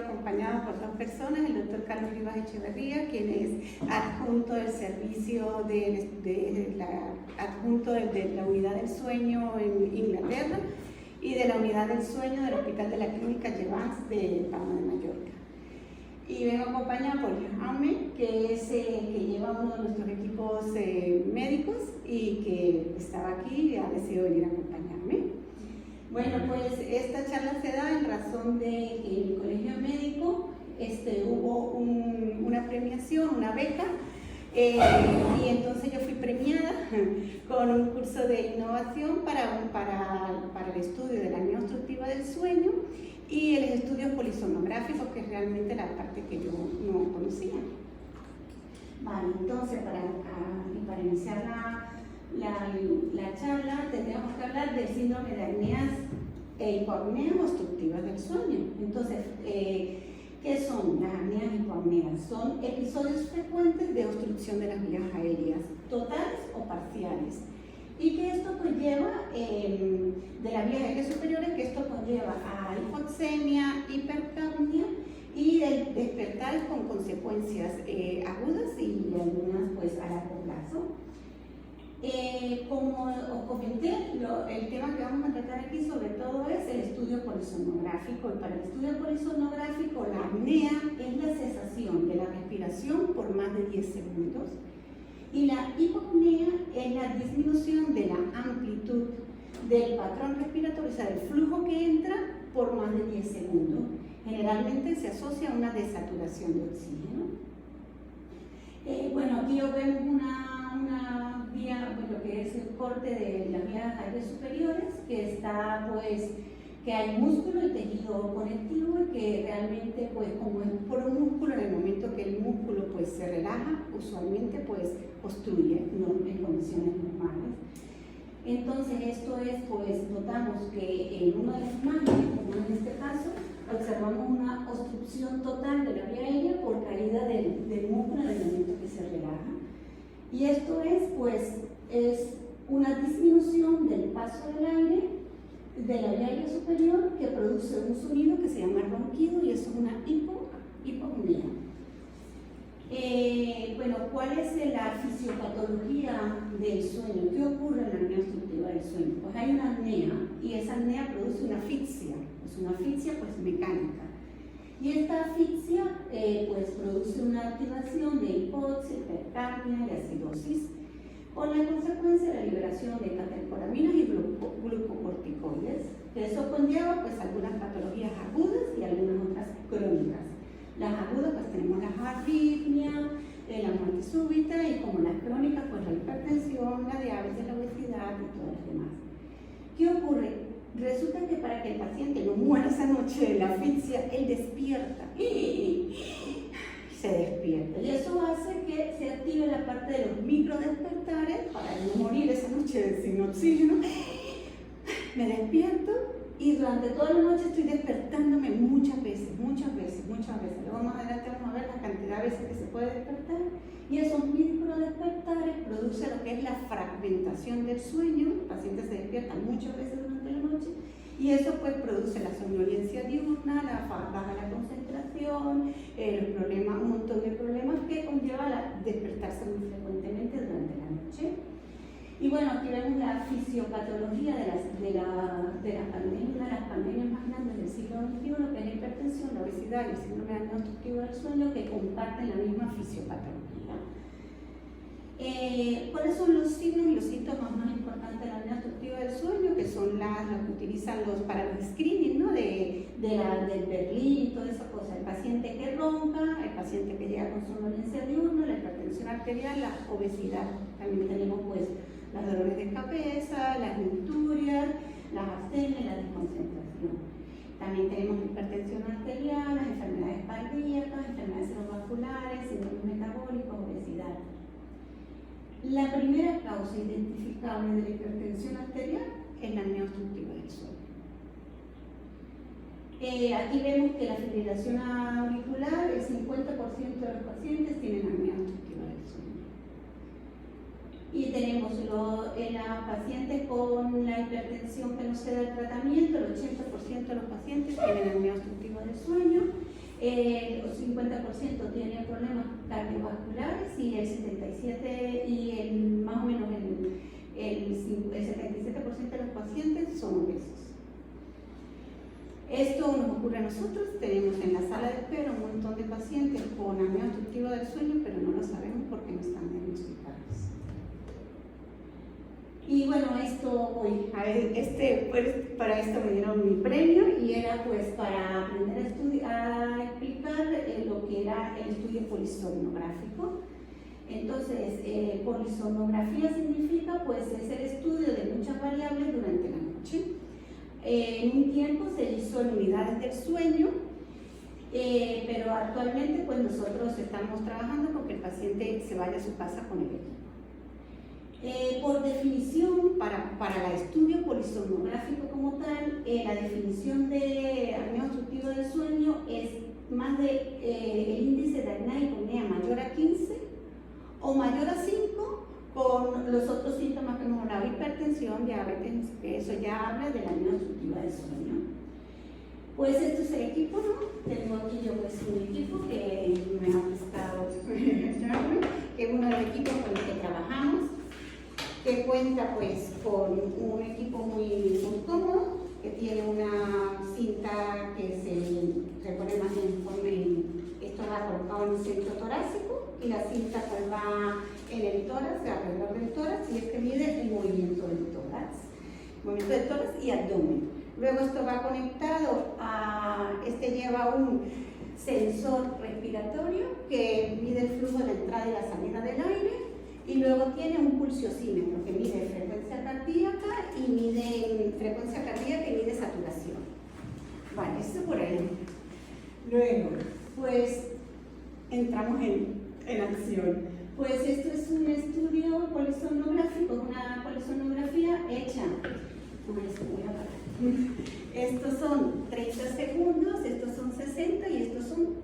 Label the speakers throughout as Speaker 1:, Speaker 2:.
Speaker 1: acompañado por dos personas, el doctor Carlos Rivas Echeverría, quien es adjunto del servicio adjunto de la unidad del sueño en Inglaterra y de la unidad del sueño del Hospital de la Clínica Llevans de Palma de Mallorca. Y vengo acompañada por Jaume, que es que lleva uno de nuestros equipos médicos y que estaba aquí y ha decidido venir a acompañarme. Bueno, pues esta charla se da en razón de que en el Colegio Médico hubo una premiación, una beca, y entonces yo fui premiada con un curso de innovación para el estudio de la apnea obstructiva del sueño y el estudio polisonográfico, que es realmente la parte que yo no conocía. Vale, entonces para iniciar la charla tendríamos que hablar del síndrome de apneas e hipoapneas obstructivas del sueño. Entonces, ¿qué son las apneas y hipoapneas? Son episodios frecuentes de obstrucción de las vías aéreas, totales o parciales. Y que esto conlleva, de las vías aéreas superiores, que esto conlleva a hipoxemia, hipercapnia y el despertar con consecuencias agudas y algunas pues a largo plazo. Como os comenté, el tema que vamos a tratar aquí sobre todo es el estudio polisonográfico, y para el estudio polisonográfico la apnea es la cesación de la respiración por más de 10 segundos y la hipopnea es la disminución de la amplitud del patrón respiratorio, o sea, del flujo que entra por más de 10 segundos. Generalmente se asocia a una desaturación de oxígeno. Bueno, aquí os vemos una vía, pues lo que es el corte de las vías aéreas superiores, que está pues, que hay músculo y tejido conectivo y que realmente pues como es un puro músculo, en el momento que el músculo pues se relaja, usualmente pues obstruye, no en condiciones normales. Entonces esto es pues, notamos que en uno de los imágenes, como en este caso, observamos una obstrucción total de la vía aérea por caída del músculo en el momento que se relaja. Y esto es, pues, es una disminución del paso del aire de la vía aérea superior que produce un sonido que se llama ronquido y eso es una hipopnea. Bueno, ¿cuál es la fisiopatología del sueño? ¿Qué ocurre en la apnea obstructiva del sueño? Pues hay una apnea y esa apnea produce una asfixia, es una asfixia pues mecánica. Y esta asfixia pues produce una activación de hipoxia, hipercapnia y acidosis, con la consecuencia de la liberación de catecolaminas y glucocorticoides. Eso conlleva pues algunas patologías agudas y algunas otras crónicas. Las agudas pues tenemos la arritmia, la muerte súbita y como las crónicas pues la hipertensión, la diabetes, la obesidad y todas las demás. ¿Qué ocurre? Resulta que para que el paciente no muera esa noche de la asfixia, él despierta. Se despierta. Y eso hace que se active la parte de los microdespertares para no morir esa noche sin oxígeno. Me despierto y durante toda la noche estoy despertándome muchas veces. Luego más adelante vamos a ver la cantidad de veces que se puede despertar. Y esos microdespertares producen lo que es la fragmentación del sueño. El paciente se despierta muchas veces durante la noche y eso pues produce la somnolencia diurna, baja la concentración, un montón de problemas que conlleva despertarse muy frecuentemente durante la noche. Y bueno, aquí vemos la fisiopatología de las pandemias, una de las pandemias más grandes del siglo XXI, que es la hipertensión, la obesidad y el síndrome de apnea obstructiva del sueño, que comparten la misma fisiopatología. ¿Cuáles son los signos y los síntomas más importantes de la apnea obstructiva del sueño? Que son los que utilizan para los screening, ¿no? del Berlín y toda esa cosa. El paciente que ronca, el paciente que llega con somnolencia diurna, la hipertensión arterial, la obesidad. También tenemos pues los dolores de cabeza, las nicturias, las astenias, la desconcentración. También tenemos hipertensión arterial, las enfermedades cardíacas, enfermedades cerebrovasculares, síndromes metabólicos, obesidad. La primera causa identificable de la hipertensión arterial es la apnea obstructiva del sueño. Aquí vemos que la fibrilación auricular, el 50% de los pacientes tienen apnea obstructiva del sueño. Y tenemos en las pacientes con la hipertensión que no se da el tratamiento, el 80% de los pacientes tienen apnea obstructiva del sueño. el 50% tiene problemas cardiovasculares y el 77% más o menos el 77% de los pacientes son obesos. Esto nos ocurre a nosotros, tenemos en la sala de espera un montón de pacientes con apnea obstructiva del sueño, pero no lo sabemos porque no están diagnosticados. Y bueno, pues, para esto me dieron mi premio y era pues para aprender a explicar lo que era el estudio polisomnográfico. Entonces, polisomnografía significa pues es el estudio de muchas variables durante la noche. En un tiempo se hizo en unidades del sueño, pero actualmente pues nosotros estamos trabajando con que el paciente se vaya a su casa con el equipo. Por definición, para el estudio polisomnográfico como tal, la definición de apnea obstructiva del sueño es más de el índice de apnea y hiponea mayor a 15 o mayor a 5 con los otros síntomas que hemos hablado, hipertensión, diabetes, que eso ya habla de la apnea obstructiva del sueño. Pues esto es el equipo, ¿no? Tengo aquí yo pues un equipo que me ha prestado que es uno de los equipos con los que trabajamos, que cuenta pues con un equipo muy cómodo, que tiene una cinta que se pone más esto va colocado en el centro torácico y la cinta pues va en el tórax, alrededor del tórax, y este mide el movimiento del tórax y abdomen. Luego esto va conectado lleva un sensor respiratorio que mide el flujo de la entrada y la salida del aire, y luego tiene un pulsiosímetro que mide frecuencia cardíaca y mide saturación. Vale, esto por ahí. Luego, pues entramos en acción. Pues esto es un estudio polisomnográfico, una polisomnografía hecha. Estos son 30 segundos, estos son 60 y estos son,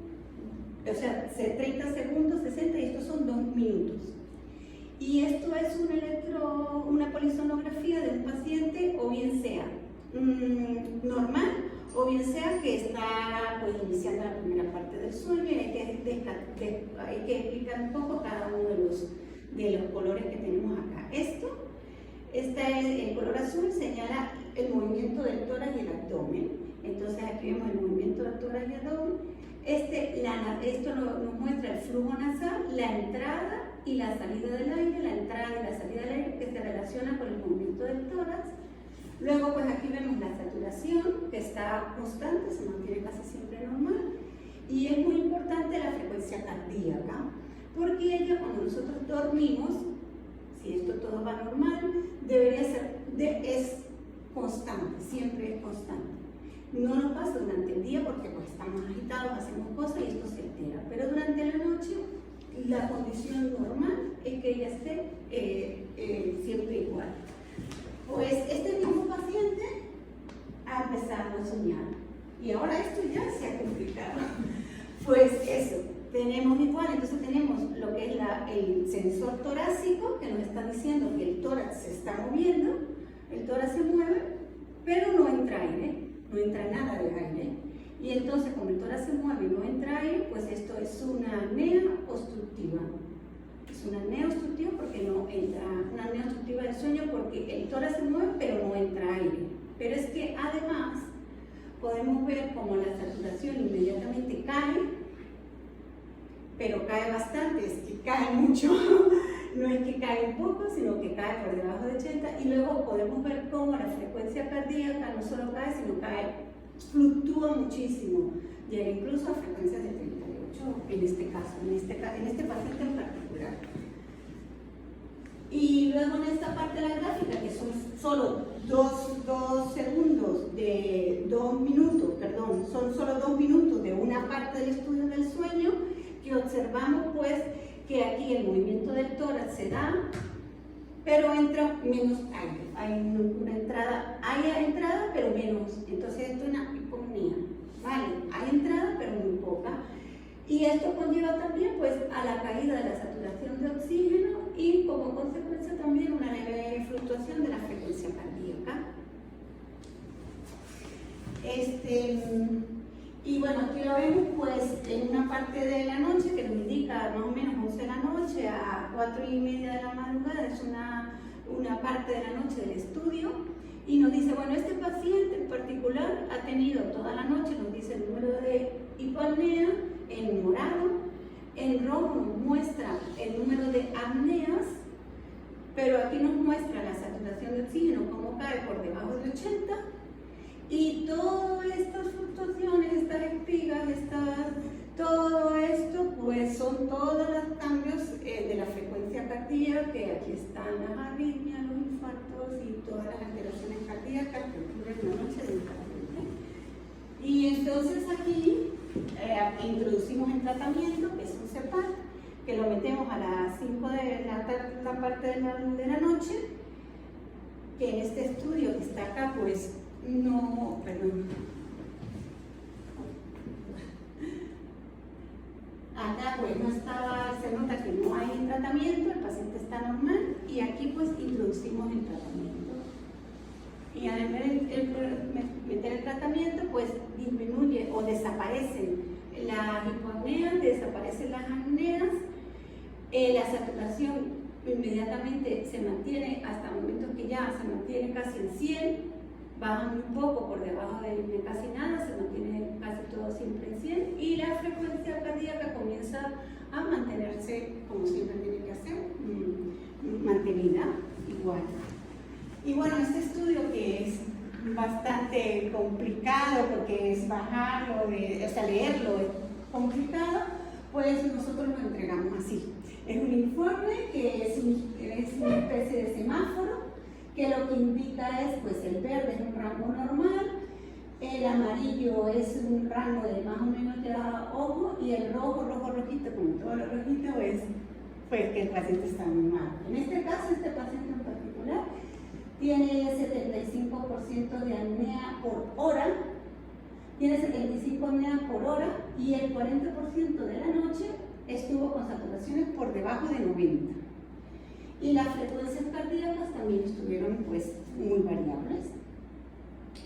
Speaker 1: 30 segundos, 60 y estos son 2 minutos. Y esto es una polisomnografía de un paciente, o bien sea normal, o bien sea que está pues, iniciando la primera parte del sueño, y hay que explicar un poco cada uno de los colores que tenemos acá. El color azul señala el movimiento del tórax y el abdomen. Entonces aquí vemos el movimiento del tórax y el abdomen. Esto nos muestra el flujo nasal, la entrada y la salida del aire, la entrada y la salida del aire que se relaciona con el movimiento del tórax. Luego pues aquí vemos la saturación, que está constante, se mantiene casi siempre normal, y es muy importante la frecuencia cardíaca, porque ella cuando nosotros dormimos, si esto todo va normal, es constante, siempre es constante. No nos pasa durante el día porque pues estamos agitados, hacemos cosas y esto se altera, pero durante la noche la condición normal es que ella esté siempre igual. Pues este mismo paciente ha empezado a soñar y ahora esto ya se ha complicado. Pues eso, tenemos igual, entonces tenemos lo que es el sensor torácico que nos está diciendo que el tórax se está moviendo, el tórax se mueve, pero no entra aire, no entra nada de aire. Y entonces, como el tórax se mueve y no entra aire, pues esto es una apnea obstructiva. Es una apnea obstructiva porque no entra, una apnea obstructiva del sueño porque el tórax se mueve pero no entra aire. Pero es que además podemos ver como la saturación inmediatamente cae, pero cae bastante, es que cae mucho. No es que cae un poco, sino que cae por debajo de 80, y luego podemos ver cómo la frecuencia cardíaca no solo cae, sino cae, fluctúa muchísimo, llega incluso a frecuencias de 38 en este caso, en este paciente en particular. Y luego en esta parte de la gráfica, que son solo 2 segundos de 2 minutos, perdón, son solo 2 minutos de una parte del estudio del sueño, que observamos pues que aquí el movimiento del tórax se da, pero entra menos aire. Hay una entrada, hay entrada, pero menos. Entonces esto es una hiponea. Vale, hay entrada, pero muy poca. Y esto conlleva también pues, a la caída de la saturación de oxígeno y como consecuencia también una leve fluctuación de la frecuencia cardíaca. Y bueno, aquí lo vemos pues en una parte de la noche que nos indica más o menos 11 de la noche a 4:30 de la madrugada, es una parte de la noche del estudio, y nos dice, bueno, este paciente en particular ha tenido toda la noche, nos dice el número de hipoapnea en morado, en rojo nos muestra el número de apneas, pero aquí nos muestra la saturación de oxígeno, cómo cae por debajo de 80, y todas estas fluctuaciones, estas espigas, todo esto, pues son todos los cambios de la frecuencia cardíaca, que aquí están las arritmias, los infartos y todas las alteraciones cardíacas que ocurren en la noche del paciente. Y entonces aquí introducimos el tratamiento, que es un CEPAP, que lo metemos a las 5 de la parte de la noche, que en este estudio que está acá, pues no, perdón. Acá pues no estaba, se nota que no hay tratamiento, el paciente está normal, y aquí pues introducimos el tratamiento. Y al meter el tratamiento, pues disminuye o desaparecen las hipoapneas, desaparecen las apneas, la saturación inmediatamente se mantiene hasta momentos que ya se mantiene casi en 100, baja muy poco por debajo de casi nada, se mantiene casi todo siempre en 100, y la frecuencia cardíaca comienza a mantenerse como siempre tiene que hacer, mantenida igual. Y bueno, este estudio, que es bastante complicado porque es bajarlo, o sea, leerlo es complicado, pues nosotros lo entregamos así. Es un informe que es una especie de semáforo, que lo que indica es, pues el verde es un rango normal, el amarillo es un rango de más o menos ya ojo, y el rojito, como todo lo rojito, es pues que el paciente está muy mal. En este caso, este paciente en particular tiene 75% de apnea por hora, tiene 75 apneas por hora, y el 40% de la noche estuvo con saturaciones por debajo de 90. Y las frecuencias cardíacas también estuvieron pues muy variables.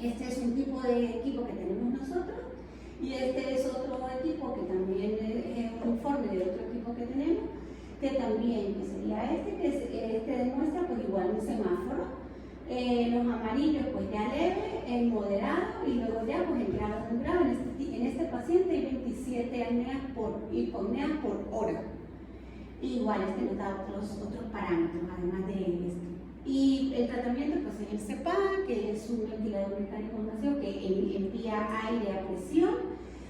Speaker 1: Este es un tipo de equipo que tenemos nosotros, y este es otro equipo que también es un informe de otro equipo que tenemos, que también, que sería este demuestra pues igual un semáforo. Los amarillos pues ya leve, el moderado, y luego ya pues el grado muy grave. En este paciente hay 27 hipoapneas por hora. Igual nos da otros parámetros además de esto. Y el tratamiento pues es el CEPAP, que es un ventilador mecánico invasivo que envía aire a presión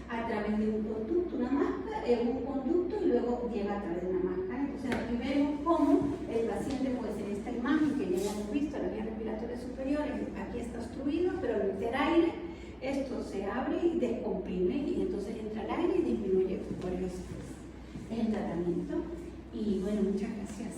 Speaker 1: a través de un conducto, un conducto, y luego llega a través de una máscara. Entonces aquí vemos cómo el paciente, pues en esta imagen que ya hemos visto, la vía respiratoria superior, aquí está obstruido, pero al meter aire, esto se abre y descomprime, y entonces entra el aire y disminuye por eso. Es el tratamiento. Y bueno, muchas gracias.